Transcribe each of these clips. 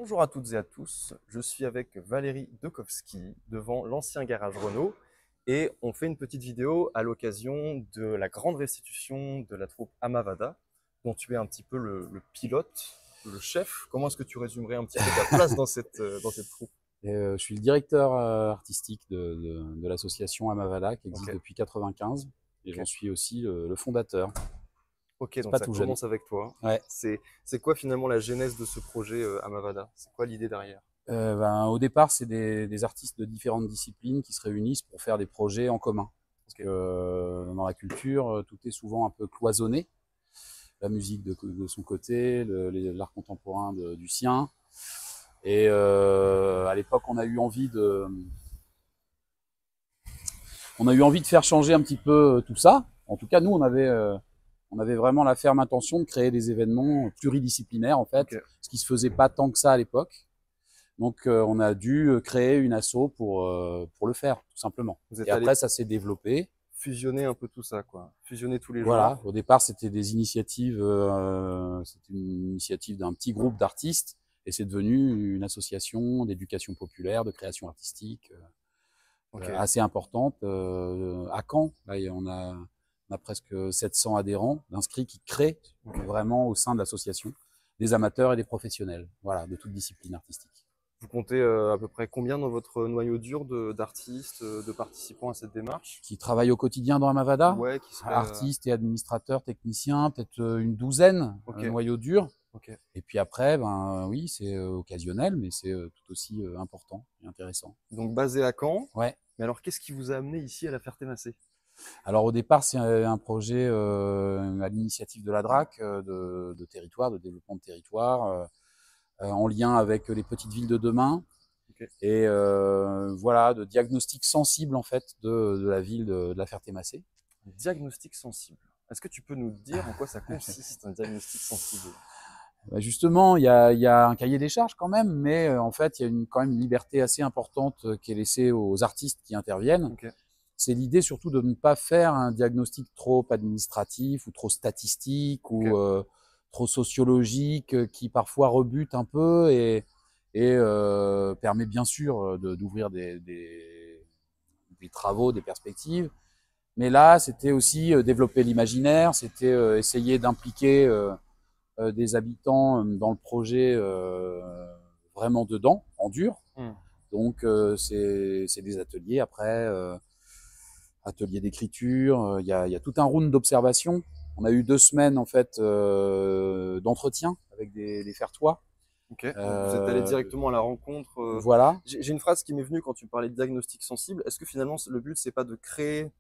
Bonjour à toutes et à tous, je suis avec Valérie Dekowski devant l'ancien garage Renault et on fait une petite vidéo à l'occasion de la grande restitution de la troupe Amavada dont tu es un petit peu le pilote, le chef. Comment est-ce que tu résumerais un petit peu ta place dans cette troupe? Je suis le directeur artistique de l'association Amavada qui Ok, existe depuis 95 et ok, j'en suis aussi le fondateur. ok, C'est donc pas ça tout jeune. commence avec toi. Ouais. C'est quoi finalement la genèse de ce projet Amavada? C'est quoi l'idée derrière? Au départ, c'est des artistes de différentes disciplines qui se réunissent pour faire des projets en commun. Parce Ok, que dans la culture, tout est souvent un peu cloisonné. La musique de son côté, l'art contemporain du sien. Et à l'époque, on a eu envie de faire changer un petit peu tout ça. En tout cas, nous, on avait vraiment la ferme intention de créer des événements pluridisciplinaires, en ok, fait, ce qui se faisait pas tant que ça à l'époque. Donc, on a dû créer une asso pour le faire, tout simplement. vous Et êtes allé après, ça s'est développé. fusionner un peu tout ça, quoi. Fusionner tous les Voilà. genres. Au départ, c'était des initiatives, c'était une initiative d'un petit groupe d'artistes, et c'est devenu une association d'éducation populaire, de création artistique, Ok, assez importante. À Caen, là, on a presque 700 adhérents d'inscrits qui créent ok. vraiment au sein de l'association des amateurs et des professionnels, voilà, de toute discipline artistique. Vous comptez à peu près combien dans votre noyau dur d'artistes, de participants à cette démarche? Qui travaillent au quotidien dans Amavada, Ouais, qui serait... artistes et administrateurs, techniciens, peut-être une douzaine, Ok, noyau dur. ok. Et puis après, ben oui, c'est occasionnel, mais c'est tout aussi important et intéressant. Donc basé à Caen. Ouais. Mais alors, qu'est-ce qui vous a amené ici à la Ferté-Macé? Alors au départ, c'est un projet à l'initiative de la DRAC, de territoire, de développement de territoire, en lien avec les petites villes de demain, Ok. et voilà, de diagnostic sensible en fait de la ville de la Ferté-Macé. Diagnostic sensible. Est-ce que tu peux nous dire en quoi ça consiste, un diagnostic sensible? Bah, justement, il y a un cahier des charges quand même, mais en fait, il y a quand même une liberté assez importante qui est laissée aux artistes qui interviennent. Ok, C'est l'idée surtout de ne pas faire un diagnostic trop administratif ou trop statistique ok, ou trop sociologique qui parfois rebute un peu et permet bien sûr d'ouvrir des travaux, des perspectives. Mais là, c'était aussi développer l'imaginaire, c'était essayer d'impliquer des habitants dans le projet vraiment dedans, en dur. hmm, Donc c'est des ateliers après. Atelier d'écriture, il y a tout un round d'observation. On a eu 2 semaines en fait d'entretien avec des Fertois. ok. Donc vous êtes allé Euh, directement à la rencontre. voilà, J'ai une phrase qui m'est venue quand tu parlais de diagnostic sensible. Est-ce que finalement le but c'est pas de créer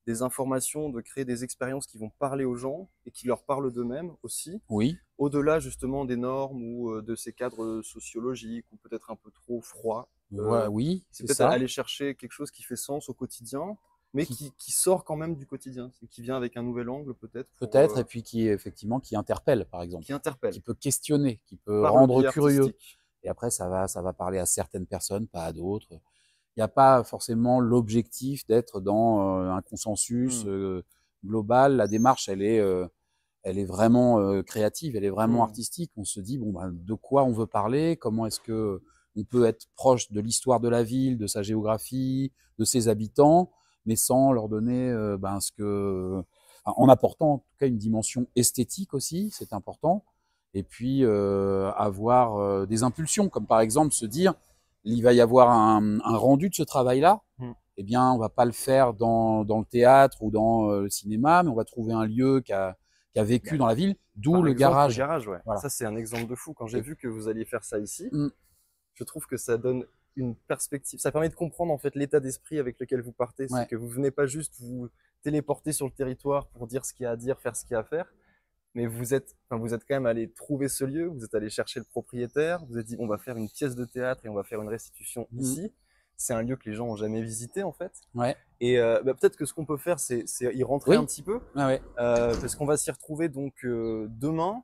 des informations, de créer des expériences qui vont parler aux gens et qui leur parlent d'eux-mêmes aussi, oui, au-delà justement des normes ou de ces cadres sociologiques ou peut-être un peu trop froids. voilà, oui, C'est c'est peut-être ça. aller chercher quelque chose qui fait sens au quotidien, mais Qui qui sort quand même du quotidien, qui vient avec un nouvel angle peut-être pour peut-être et puis qui effectivement qui interpelle par exemple, qui interpelle qui peut questionner, qui peut par le rendre biais curieux. artistique. Et après ça va parler à certaines personnes, pas à d'autres. Il n'y a pas forcément l'objectif d'être dans un consensus Hmm, global. La démarche, elle est vraiment créative, elle est vraiment hmm, artistique. On se dit bon ben, de quoi on veut parler, comment est-ce que on peut être proche de l'histoire de la ville, de sa géographie, de ses habitants, mais sans leur donner ben, en apportant en tout cas une dimension esthétique aussi, c'est important. Et puis avoir des impulsions, comme par exemple se dire il va y avoir un rendu de ce travail-là. hmm. Eh bien, on va pas le faire dans le théâtre ou dans le cinéma, mais on va trouver un lieu qui a Bah, vécu dans la ville, d'où par le exemple, le garage. garage, ouais. Voilà. Ça, c'est un exemple de fou. Quand j'ai Et, vu que vous alliez faire ça ici, mm, je trouve que ça donne une perspective. Ça permet de comprendre en fait l'état d'esprit avec lequel vous partez. C'est ouais, que vous venez pas juste vous téléporter sur le territoire pour dire ce qu'il y a à dire, faire ce qu'il y a à faire, mais vous êtes quand même allé trouver ce lieu, vous êtes allé chercher le propriétaire, vous êtes dit on va faire une pièce de théâtre et on va faire une restitution mm, ici. C'est un lieu que les gens ont jamais visité en fait. ouais, Et bah, peut-être que ce qu'on peut faire, c'est y rentrer un oui, petit peu, ouais, ouais, parce qu'on va s'y retrouver donc demain,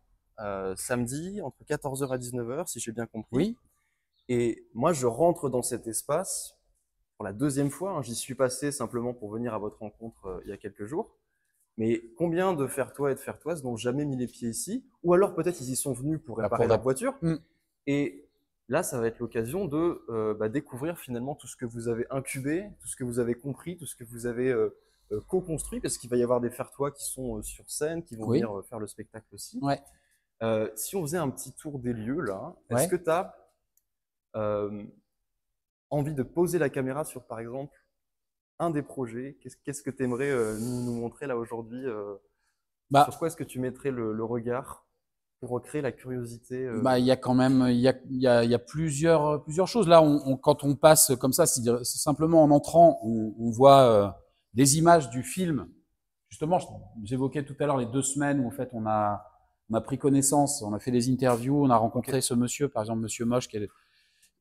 samedi, entre 14h et 19h, si j'ai bien compris. oui. Et moi, je rentre dans cet espace pour la deuxième fois, hein. J'y suis passé simplement pour venir à votre rencontre il y a quelques jours. Mais combien de Fertois et de Fertoises n'ont jamais mis les pieds ici? Ou alors peut-être ils y sont venus pour Bah, réparer leur voiture. mm, Et là, ça va être l'occasion de découvrir finalement tout ce que vous avez incubé, tout ce que vous avez compris, tout ce que vous avez co-construit, parce qu'il va y avoir des faire-toi qui sont sur scène, qui vont Oui, venir faire le spectacle aussi. ouais, Si on faisait un petit tour des lieux là, est-ce ouais. que tu as envie de poser la caméra sur, par exemple, un des projets? Qu'est-ce que tu aimerais nous montrer là aujourd'hui sur Bah, quoi est-ce que tu mettrais le regard pour recréer la curiosité il y a quand même, il y a plusieurs choses. Là, quand on passe comme ça, c'est simplement en entrant, on voit des images du film. Justement, j'évoquais tout à l'heure les 2 semaines où en fait on a pris connaissance, on a fait des interviews, on a rencontré Ok. ce monsieur, par exemple Monsieur Moche, qui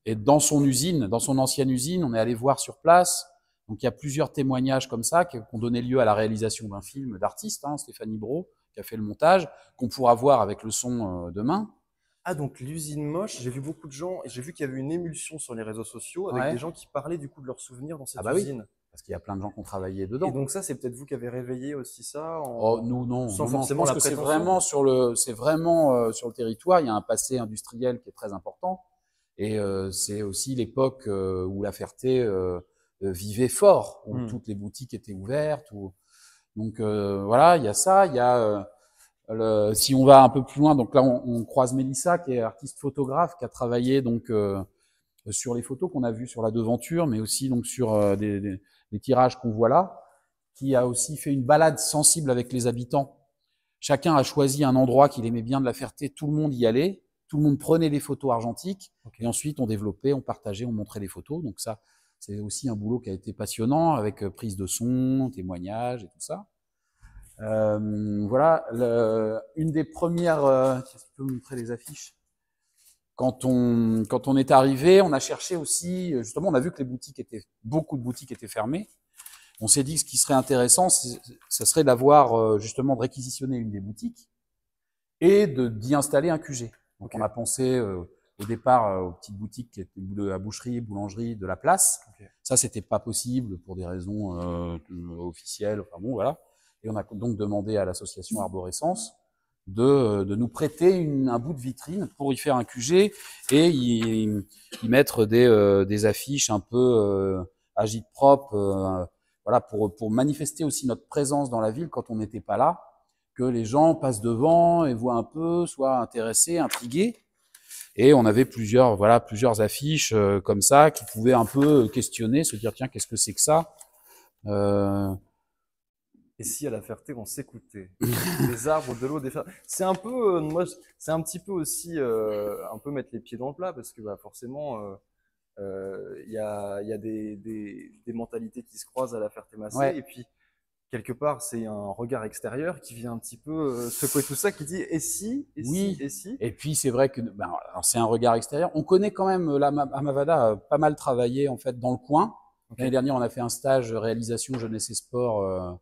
est dans son usine, dans son ancienne usine. On est allé voir sur place. Donc il y a plusieurs témoignages comme ça qui ont donné lieu à la réalisation d'un film d'artiste, hein, Stéphanie Brault, qui a fait le montage, qu'on pourra voir avec le son demain. Ah, donc l'usine moche, j'ai vu beaucoup de gens, et j'ai vu qu'il y avait une émulsion sur les réseaux sociaux avec des Ouais. gens qui parlaient du coup de leurs souvenirs dans Ah cette bah oui, usine. parce qu'il y a plein de gens qui ont travaillé Et dedans. donc ça, c'est peut-être vous qui avez réveillé aussi ça Oh, nous, non, sans non, non. Je forcément pense la que prétention. c'est vraiment sur le territoire. Il y a un passé industriel qui est très important, et c'est aussi l'époque où La Ferté vivait fort, où Hmm. toutes les boutiques étaient ouvertes. Donc voilà, il y a ça. Il y a si on va un peu plus loin, donc là on croise Mélissa, qui est artiste photographe, qui a travaillé donc sur les photos qu'on a vues sur la devanture, mais aussi donc sur des tirages qu'on voit là, qui a aussi fait une balade sensible avec les habitants. Chacun a choisi un endroit qu'il aimait bien de La Ferté, tout le monde y allait, tout le monde prenait des photos argentiques, Ok. et ensuite on développait, on partageait, on montrait les photos. Donc ça, c'est aussi un boulot qui a été passionnant, avec prise de son, témoignages et tout ça. Voilà, une des premières. Tu peux me montrer les affiches? Quand on est arrivé, on a cherché aussi, justement, on a vu que beaucoup de boutiques étaient fermées. On s'est dit que ce qui serait intéressant, ça serait d'avoir, justement, de réquisitionner une des boutiques et d'y installer un QG. Donc, Ok. on a pensé au départ aux petites boutiques qui étaient de la boucherie, boulangerie, de la place. Ok. Ça, c'était pas possible pour des raisons officielles. Enfin bon, voilà. Et on a donc demandé à l'association Arborescence de nous prêter un bout de vitrine pour y faire un QG et y mettre des affiches un peu agite-propre, voilà, pour manifester aussi notre présence dans la ville quand on n'était pas là, que les gens passent devant et voient un peu, soient intéressés, intrigués. Et on avait plusieurs affiches comme ça qui pouvaient un peu questionner, se dire tiens, qu'est-ce que c'est que ça Et si à la Ferté, on s'écoutait? Des arbres, de l'eau, des fleurs. C'est un peu, moi, c'est un petit peu aussi, un peu mettre les pieds dans le plat, parce que bah, forcément, il y a des mentalités qui se croisent à la Ferté-Massé, Ouais, et puis quelque part, c'est un regard extérieur qui vient un petit peu secouer tout ça, qui dit et si, et si, oui. et si. Et puis c'est vrai que ben, alors c'est un regard extérieur. On connaît quand même la Amavada a pas mal travaillé en fait dans le coin. Ok, L'année dernière, on a fait un stage réalisation jeunesse et sport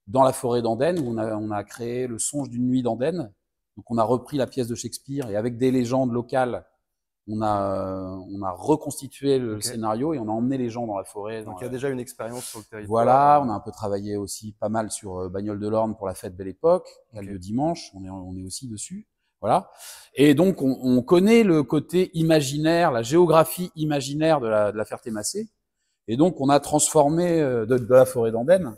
dans la forêt d'Andenne où on a créé le songe d'une nuit d'Andenne. Donc on a repris la pièce de Shakespeare et avec des légendes locales, on a reconstitué le ok. scénario et on a emmené les gens dans la forêt. Donc il y a déjà une expérience sur le territoire. Voilà, on a un peu travaillé aussi pas mal sur Bagnoles de l'Orne pour la fête Belle Époque, qui a Ok. lieu dimanche, on est aussi dessus. Voilà. Et donc, on connaît le côté imaginaire, la géographie imaginaire de la Ferté-Massé. Et donc, on a transformé de la forêt d'Andenne.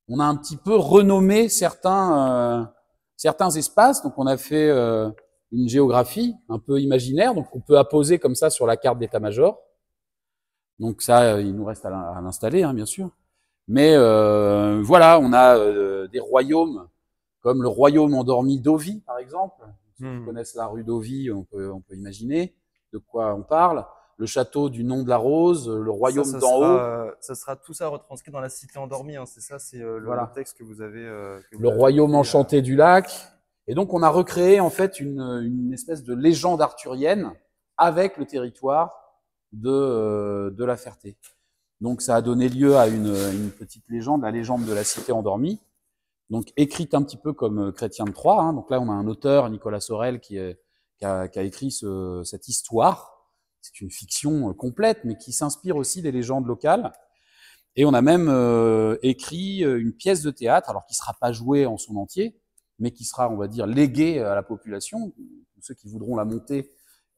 On a un petit peu renommé certains espaces. Donc, on a fait une géographie un peu imaginaire. Donc, on peut apposer comme ça sur la carte d'état-major. Donc ça, il nous reste à l'installer, hein, bien sûr. Mais voilà, on a des royaumes comme le royaume endormi d'Ovi, par exemple. Ceux qui Hmm. connaissent la rue d'Ovi, on peut imaginer de quoi on parle. Le château du nom de la Rose, le royaume d'en haut, Ça sera tout ça retranscrit dans la cité endormie, hein, c'est ça, c'est le voilà. texte que Le vous avez royaume écrit. enchanté du lac. Et donc on a recréé en fait une espèce de légende arthurienne avec le territoire de la Ferté. Donc ça a donné lieu à une petite légende, la légende de la cité endormie, donc écrite un petit peu comme Chrétien de Troyes. Hein. Donc là, on a un auteur, Nicolas Sorel, qui a écrit cette histoire. C'est une fiction complète, mais qui s'inspire aussi des légendes locales. Et on a même écrit une pièce de théâtre, alors qui ne sera pas jouée en son entier, mais qui sera, on va dire, léguée à la population. Ceux qui voudront la monter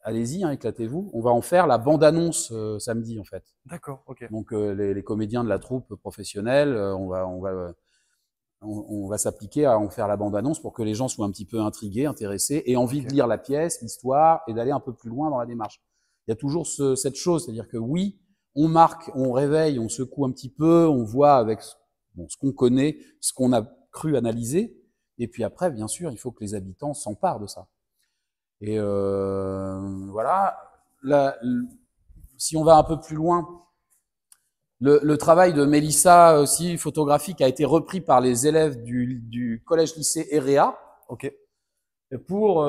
allez-y, hein, éclatez-vous. On va en faire la bande-annonce samedi, en fait. D'accord, ok. Donc, les comédiens de la troupe professionnelle, on va s'appliquer à en faire la bande-annonce pour que les gens soient un petit peu intrigués, intéressés, et envie de lire la pièce, l'histoire, et d'aller un peu plus loin dans la démarche. Il y a toujours cette chose, c'est-à-dire que oui, on marque, on réveille, on secoue un petit peu, on voit avec ce qu'on connaît, ce qu'on a cru analyser, et puis après, bien sûr, il faut que les habitants s'emparent de ça. Et voilà. Si on va un peu plus loin, le travail de Mélissa aussi photographique a été repris par les élèves du collège-lycée Eréa. Ok. Pour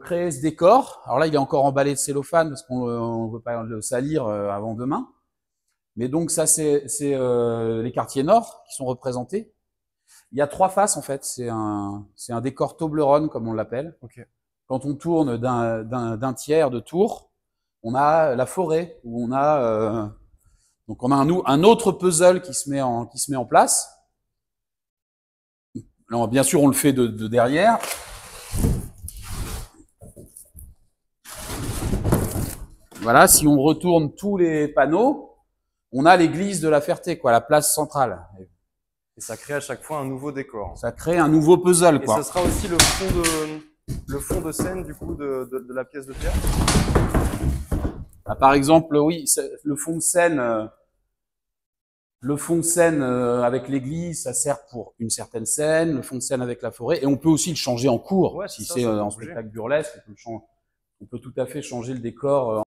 créer ce décor. Alors là, il est encore emballé de cellophane parce qu'on ne veut pas le salir avant demain. Mais donc ça, c'est les quartiers nord qui sont représentés. Il y a 3 faces en fait. C'est un décor Toblerone comme on l'appelle. Ok. Quand on tourne d'un tiers de tour, on a la forêt où on a donc on a un autre puzzle qui se met en place. Alors, bien sûr, on le fait de derrière. Voilà, si on retourne tous les panneaux, on a l'église de la Ferté, quoi, la place centrale. Et ça crée à chaque fois un nouveau décor. Ça crée un nouveau puzzle, quoi. Et ce sera aussi le fond de scène du coup de la pièce de théâtre. Ah, par exemple, oui, le fond de scène avec l'église, ça sert pour une certaine scène. Le fond de scène avec la forêt, et on peut aussi le changer en cours. Ouais, si ça, c'est ça peut en bouger. spectacle burlesque, on peut tout à fait changer le décor